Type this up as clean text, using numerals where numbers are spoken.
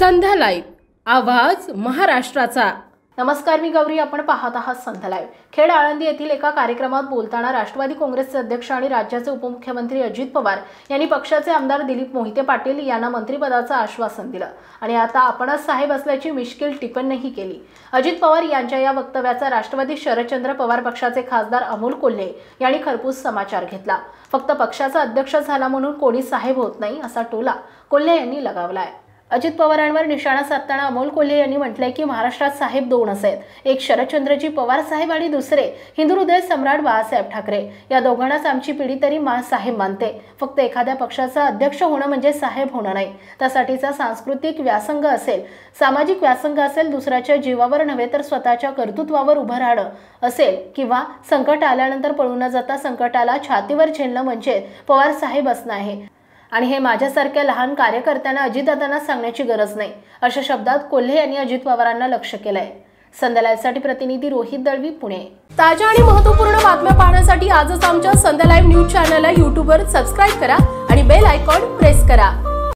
संध्या live आवाज महाराष्ट्राचा। नमस्कार, मी गौरी। आपण पाहत आहात संध्या लाईव्ह। खेड आळंदी येथील एका कार्यक्रमात बोलताना राष्ट्रवादी काँग्रेसचे अध्यक्ष आणि राज्याचे उपमुख्यमंत्री अजित पवार यांनी पक्षाचे आमदार दिलीप मोहिते पाटील यांना मंत्रिपदाचं आश्वासन दिलं आणि आता आपणच साहेब असल्याची मिश्किल टिप्पणीही केली। अजित पवार यांच्या या वक्तव्याचा राष्ट्रवादी शरदचंद्र पवार पक्षाचे खासदार अमोल कोल्हे यांनी खरपूस समाचार घेतला। फक्त पक्षाचा अध्यक्ष झाला म्हणून कोणी साहेब होत नाही असा टोला कोल्हे यांनी लगावलाय। अजित पवारांवर निशाणा साधताना अमोल कोल्हे यांनी म्हटलंय की महाराष्ट्रात साहेब दोन आहेत, एक शरदचंद्रजी पवार साहेब आणि दुसरे हिंदू हृदय सम्राट बाळासाहेब ठाकरे। या दोघांनाच आमची पिढी तरी साहेब मानते। फक्त एखाद्या पक्षाचा अध्यक्ष होणं म्हणजे साहेब होणं नाही। त्यासाठीचा सांस्कृतिक व्यासंग असेल, सामाजिक व्यासंग असेल, दुसऱ्याच्या जीवावर नव्हे तर स्वतःच्या कर्तृत्वावर उभं राहणं असेल किंवा संकट आल्यानंतर पळून न जाता संकटाला छातीवर झेलणं म्हणजे पवार साहेब असणं आहे। आणि हे माझ्यासारख्या लहान कार्यकर्त्यांना अजितदादांना सांगण्याची गरज नाही, अशा शब्दात कोल्हे यांनी अजित पवारांना लक्ष्य केलंय। संध्या लाईव्हसाठी प्रतिनिधी रोहित दळवी, पुणे। ताज्या आणि महत्त्वपूर्ण बातम्या पाहण्यासाठी आजच आमच्या संध्या लाईव्ह न्यूज चॅनलला YouTubeवर सबस्क्राइब करा आणि बेल आयकॉन प्रेस करा।